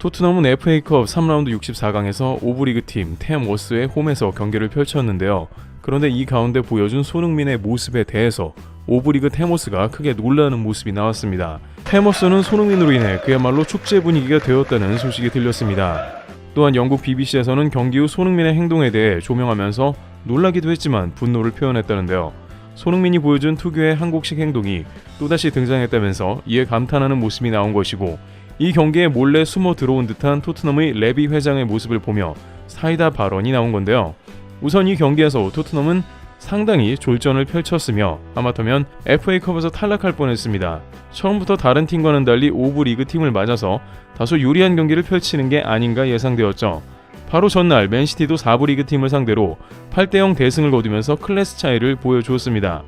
토트넘은 FA컵 3라운드 64강에서 오브리그 팀 템워스의 홈에서 경기를 펼쳤는데요. 그런데 이 가운데 보여준 손흥민의 모습에 대해서 오브리그 템워스가 크게 놀라는 모습이 나왔습니다. 템워스는 손흥민으로 인해 그야말로 축제 분위기가 되었다는 소식이 들렸습니다. 또한 영국 BBC에서는 경기 후 손흥민의 행동에 대해 조명하면서 놀라기도 했지만 분노를 표현했다는데요. 손흥민이 보여준 특유의 한국식 행동이 또다시 등장했다면서 이에 감탄하는 모습이 나온 것이고, 이 경기에 몰래 숨어 들어온 듯한 토트넘의 레비 회장의 모습을 보며 사이다 발언이 나온 건데요. 우선 이 경기에서 토트넘은 상당히 졸전을 펼쳤으며 하마터면 FA컵에서 탈락할 뻔했습니다. 처음부터 다른 팀과는 달리 오브리그 팀을 맞아서 다소 유리한 경기를 펼치는 게 아닌가 예상되었죠. 바로 전날 맨시티도 4부 리그 팀을 상대로 8대0 대승을 거두면서 클래스 차이를 보여주었습니다.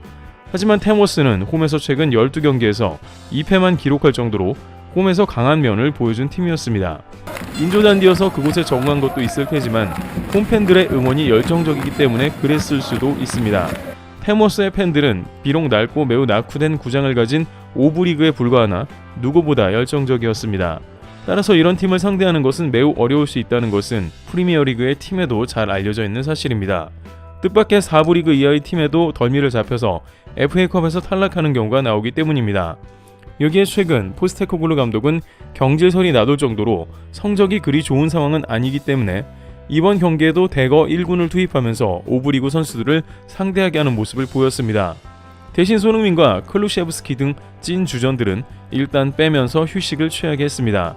하지만 템워스는 홈에서 최근 12경기에서 2패만 기록할 정도로 홈에서 강한 면을 보여준 팀이었습니다. 인조잔디여서 그곳에 적응한 것도 있을 테지만 홈팬들의 응원이 열정적이기 때문에 그랬을 수도 있습니다. 템워스의 팬들은 비록 낡고 매우 낙후된 구장을 가진 오브리그에 불과하나 누구보다 열정적이었습니다. 따라서 이런 팀을 상대하는 것은 매우 어려울 수 있다는 것은 프리미어리그의 팀에도 잘 알려져 있는 사실입니다. 뜻밖의 4부 리그 이하의 팀에도 덜미를 잡혀서 FA컵에서 탈락하는 경우가 나오기 때문입니다. 여기에 최근 포스테코글루 감독은 경질설이 나돌 정도로 성적이 그리 좋은 상황은 아니기 때문에 이번 경기에도 대거 1군을 투입하면서 오브리그 선수들을 상대하게 하는 모습을 보였습니다. 대신 손흥민과 클루셰브스키 등 찐 주전들은 일단 빼면서 휴식을 취하게 했습니다.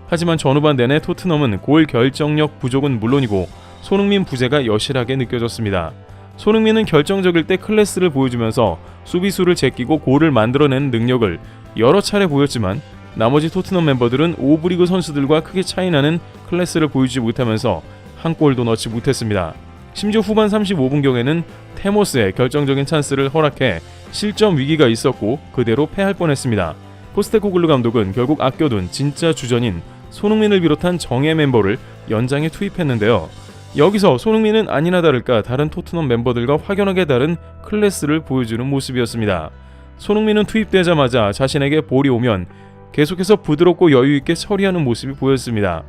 하지만 전후반 내내 토트넘은 골 결정력 부족은 물론이고 손흥민 부재가 여실하게 느껴졌습니다. 손흥민은 결정적일 때 클래스를 보여주면서 수비수를 제끼고 골을 만들어내는 능력을 여러 차례 보였지만 나머지 토트넘 멤버들은 오브리그 선수들과 크게 차이나는 클래스를 보여주지 못하면서 한 골도 넣지 못했습니다. 심지어 후반 35분경에는 테모스의 결정적인 찬스를 허락해 실점 위기가 있었고 그대로 패할 뻔했습니다. 포스테코글루 감독은 결국 아껴둔 진짜 주전인 손흥민을 비롯한 정예 멤버를 연장에 투입했는데요. 여기서 손흥민은 아니나 다를까 다른 토트넘 멤버들과 확연하게 다른 클래스를 보여주는 모습이었습니다. 손흥민은 투입되자마자 자신에게 볼이 오면 계속해서 부드럽고 여유있게 처리하는 모습이 보였습니다.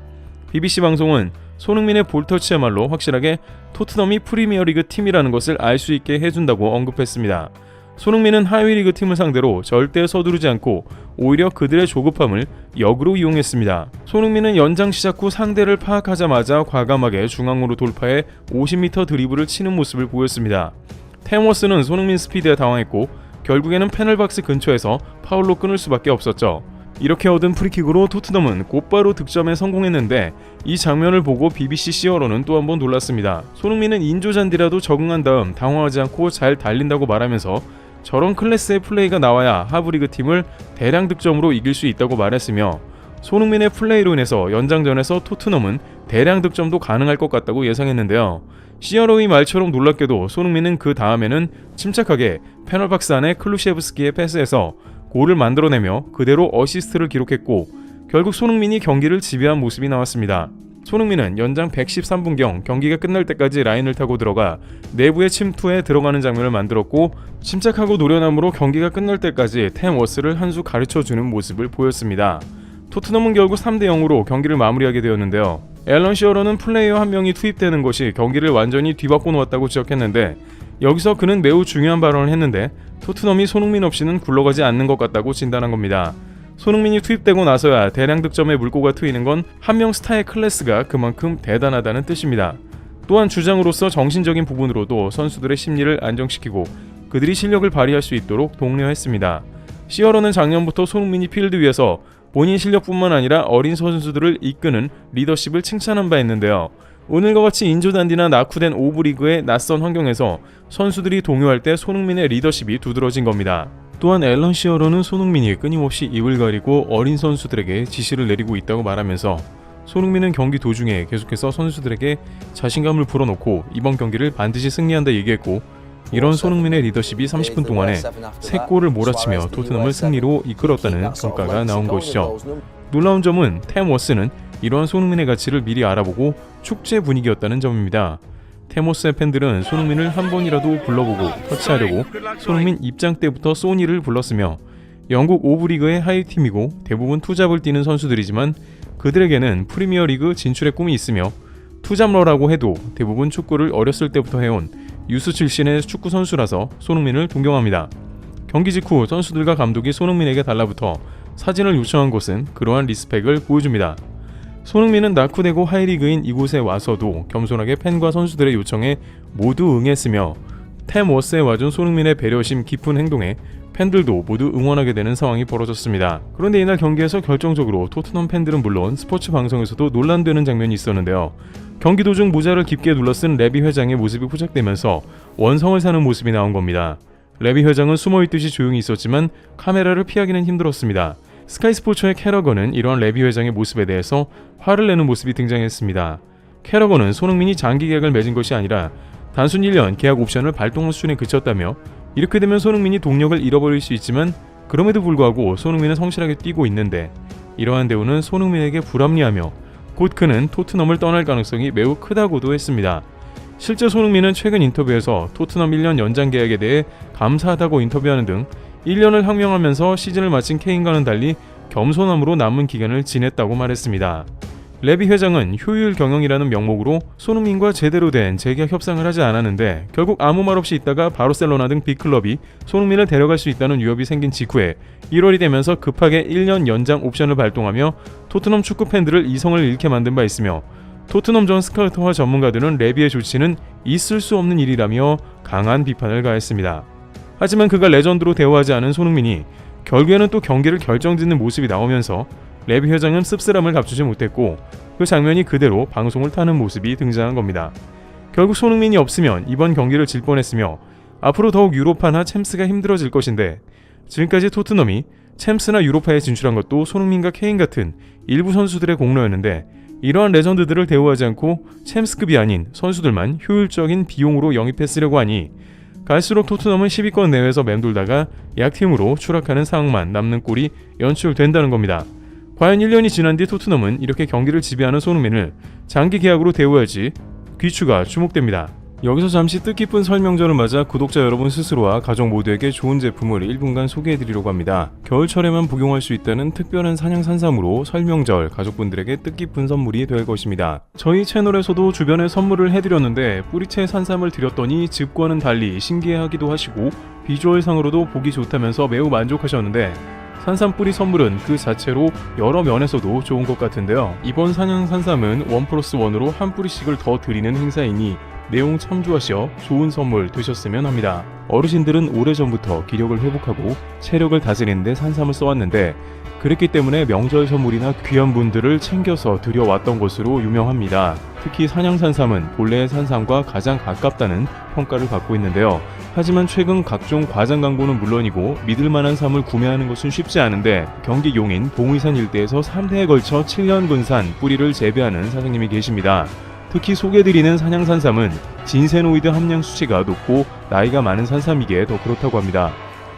BBC 방송은 손흥민의 볼터치야말로 확실하게 토트넘이 프리미어리그 팀이라는 것을 알 수 있게 해준다고 언급했습니다. 손흥민은 하위리그 팀을 상대로 절대 서두르지 않고 오히려 그들의 조급함을 역으로 이용했습니다. 손흥민은 연장 시작 후 상대를 파악하자마자 과감하게 중앙으로 돌파해 50m 드리블을 치는 모습을 보였습니다. 템워스는 손흥민 스피드에 당황했고 결국에는 페널박스 근처에서 파울로 끊을 수밖에 없었죠. 이렇게 얻은 프리킥으로 토트넘은 곧바로 득점에 성공했는데 이 장면을 보고 BBC 시어로는 또 한 번 놀랐습니다. 손흥민은 인조잔디라도 적응한 다음 당황하지 않고 잘 달린다고 말하면서 저런 클래스의 플레이가 나와야 하브리그 팀을 대량 득점으로 이길 수 있다고 말했으며 손흥민의 플레이로 인해서 연장전에서 토트넘은 대량 득점도 가능할 것 같다고 예상했는데요. 시어로의 말처럼 놀랍게도 손흥민은 그 다음에는 침착하게 페널박스 안에 클루셰브스키의 패스에서 골을 만들어내며 그대로 어시스트를 기록했고 결국 손흥민이 경기를 지배한 모습이 나왔습니다. 손흥민은 연장 113분경 경기가 끝날 때까지 라인을 타고 들어가 내부의 침투에 들어가는 장면을 만들었고 침착하고 노련함으로 경기가 끝날 때까지 템워스를 한 수 가르쳐주는 모습을 보였습니다. 토트넘은 결국 3대0으로 경기를 마무리하게 되었는데요. 앨런 시어러는 플레이어 한 명이 투입되는 것이 경기를 완전히 뒤바꿔 놓았다고 지적했는데 여기서 그는 매우 중요한 발언을 했는데 토트넘이 손흥민 없이는 굴러가지 않는 것 같다고 진단한 겁니다. 손흥민이 투입되고 나서야 대량 득점에 물꼬가 트이는 건 한 명 스타의 클래스가 그만큼 대단하다는 뜻입니다. 또한 주장으로서 정신적인 부분으로도 선수들의 심리를 안정시키고 그들이 실력을 발휘할 수 있도록 독려했습니다. 시어러는 작년부터 손흥민이 필드 위에서 본인 실력뿐만 아니라 어린 선수들을 이끄는 리더십을 칭찬한 바 있는데요. 오늘과 같이 인조단디나 낙후된 오브리그의 낯선 환경에서 선수들이 동요할 때 손흥민의 리더십이 두드러진 겁니다. 또한 앨런 시어러는 손흥민이 끊임없이 입을 가리고 어린 선수들에게 지시를 내리고 있다고 말하면서 손흥민은 경기 도중에 계속해서 선수들에게 자신감을 불어넣고 이번 경기를 반드시 승리한다 얘기했고 이런 손흥민의 리더십이 30분 동안에 3골을 몰아치며 토트넘을 승리로 이끌었다는 평가가 나온 것이죠. 놀라운 점은 템워스는 이러한 손흥민의 가치를 미리 알아보고 축제 분위기였다는 점입니다. 템워스의 팬들은 손흥민을 한 번이라도 불러보고 터치하려고 손흥민 입장 때부터 소니를 불렀으며 영국 오브리그의 하위팀이고 대부분 투잡을 뛰는 선수들이지만 그들에게는 프리미어리그 진출의 꿈이 있으며 투잡러라고 해도 대부분 축구를 어렸을 때부터 해온 유스 출신의 축구 선수라서 손흥민을 존경합니다. 경기 직후 선수들과 감독이 손흥민에게 달라붙어 사진을 요청한 것은 그러한 리스펙을 보여줍니다. 손흥민은 낳고 되고 하이리그인 이곳에 와서도 겸손하게 팬과 선수들의 요청에 모두 응했으며 템 워스에 와준 손흥민의 배려심 깊은 행동에 팬들도 모두 응원하게 되는 상황이 벌어졌습니다. 그런데 이날 경기에서 결정적으로 토트넘 팬들은 물론 스포츠 방송에서도 논란되는 장면이 있었는데요. 경기 도중 모자를 깊게 둘러쓴 레비 회장의 모습이 포착되면서 원성을 사는 모습이 나온 겁니다. 레비 회장은 숨어있듯이 조용히 있었지만 카메라를 피하기는 힘들었습니다. 스카이 스포츠의 캐러건은 이러한 레비 회장의 모습에 대해서 화를 내는 모습이 등장했습니다. 캐러건은 손흥민이 장기 계약을 맺은 것이 아니라 단순 1년 계약 옵션을 발동한 수준에 그쳤다며 이렇게 되면 손흥민이 동력을 잃어버릴 수 있지만 그럼에도 불구하고 손흥민은 성실하게 뛰고 있는데 이러한 대우는 손흥민에게 불합리하며 곧 그는 토트넘을 떠날 가능성이 매우 크다고도 했습니다. 실제 손흥민은 최근 인터뷰에서 토트넘 1년 연장 계약에 대해 감사하다고 인터뷰하는 등 1년을 향명하면서 시즌을 마친 케인과는 달리 겸손함으로 남은 기간을 지냈다고 말했습니다. 레비 회장은 효율 경영이라는 명목으로 손흥민과 제대로 된 재계약 협상을 하지 않았는데 결국 아무 말 없이 있다가 바르셀로나 등 빅클럽이 손흥민을 데려갈 수 있다는 위협이 생긴 직후에 1월이 되면서 급하게 1년 연장 옵션을 발동하며 토트넘 축구 팬들을 이성을 잃게 만든 바 있으며 토트넘 전 스카우터와 전문가들은 레비의 조치는 있을 수 없는 일이라며 강한 비판을 가했습니다. 하지만 그가 레전드로 대우하지 않은 손흥민이 결국에는 또 경기를 결정짓는 모습이 나오면서 레비 회장은 씁쓸함을 감추지 못했고 그 장면이 그대로 방송을 타는 모습이 등장한 겁니다. 결국 손흥민이 없으면 이번 경기를 질 뻔했으며 앞으로 더욱 유로파나 챔스가 힘들어질 것인데 지금까지 토트넘이 챔스나 유로파에 진출한 것도 손흥민과 케인 같은 일부 선수들의 공로였는데 이러한 레전드들을 대우하지 않고 챔스급이 아닌 선수들만 효율적인 비용으로 영입했으려고 하니 갈수록 토트넘은 10위권 내외에서 맴돌다가 약팀으로 추락하는 상황만 남는 꼴이 연출된다는 겁니다. 과연 1년이 지난 뒤 토트넘은 이렇게 경기를 지배하는 손흥민을 장기 계약으로 대우할지 귀추가 주목됩니다. 여기서 잠시 뜻깊은 설명절을 맞아 구독자 여러분 스스로와 가족 모두에게 좋은 제품을 1분간 소개해드리려고 합니다. 겨울철에만 복용할 수 있다는 특별한 산양산삼으로 설명절 가족분들에게 뜻깊은 선물이 될 것입니다. 저희 채널에서도 주변에 선물을 해드렸는데 뿌리채 산삼을 드렸더니 즙과는 달리 신기해하기도 하시고 비주얼상으로도 보기 좋다면서 매우 만족하셨는데 산삼 뿌리 선물은 그 자체로 여러 면에서도 좋은 것 같은데요. 이번 산양산삼은 1+1으로 한 뿌리씩을 더 드리는 행사이니 내용 참조하셔 좋은 선물 되셨으면 합니다. 어르신들은 오래전부터 기력을 회복하고 체력을 다스리는 데 산삼을 써왔는데 그랬기 때문에 명절 선물이나 귀한 분들을 챙겨서 드려왔던 것으로 유명합니다. 특히 산양산삼은 본래의 산삼과 가장 가깝다는 평가를 받고 있는데요. 하지만 최근 각종 과장 광고는 물론이고 믿을만한 삼을 구매하는 것은 쉽지 않은데 경기 용인 봉의산 일대에서 3대에 걸쳐 7년근 산 뿌리를 재배하는 사장님이 계십니다. 특히 소개해드리는 산양산삼은 진세노이드 함량 수치가 높고 나이가 많은 산삼이기에 더 그렇다고 합니다.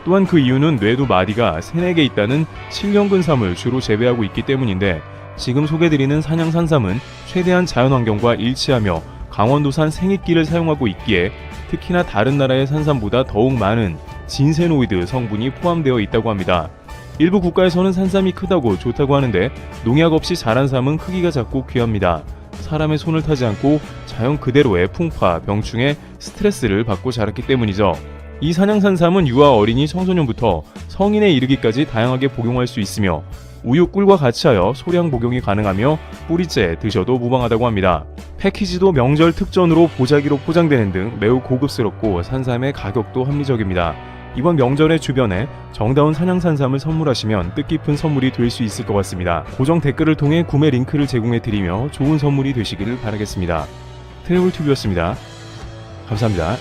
또한 그 이유는 뇌두 마디가 3, 4개 있다는 7년근 삼을 주로 재배하고 있기 때문인데 지금 소개해드리는 산양산삼은 최대한 자연환경과 일치하며 강원도산 생익기를 사용하고 있기에 특히나 다른 나라의 산삼보다 더욱 많은 진세노이드 성분이 포함되어 있다고 합니다. 일부 국가에서는 산삼이 크다고 좋다고 하는데 농약 없이 자란 삼은 크기가 작고 귀합니다. 사람의 손을 타지 않고 자연 그대로의 풍파, 병충해, 스트레스를 받고 자랐기 때문이죠. 이 산양산삼은 유아 어린이 청소년부터 성인에 이르기까지 다양하게 복용할 수 있으며 우유, 꿀과 같이 하여 소량 복용이 가능하며 뿌리째 드셔도 무방하다고 합니다. 패키지도 명절 특전으로 보자기로 포장되는 등 매우 고급스럽고 산삼의 가격도 합리적입니다. 이번 명절의 주변에 정다운 산양산삼을 선물하시면 뜻깊은 선물이 될 수 있을 것 같습니다. 고정 댓글을 통해 구매 링크를 제공해드리며 좋은 선물이 되시기를 바라겠습니다. 트래블튜브였습니다. 감사합니다.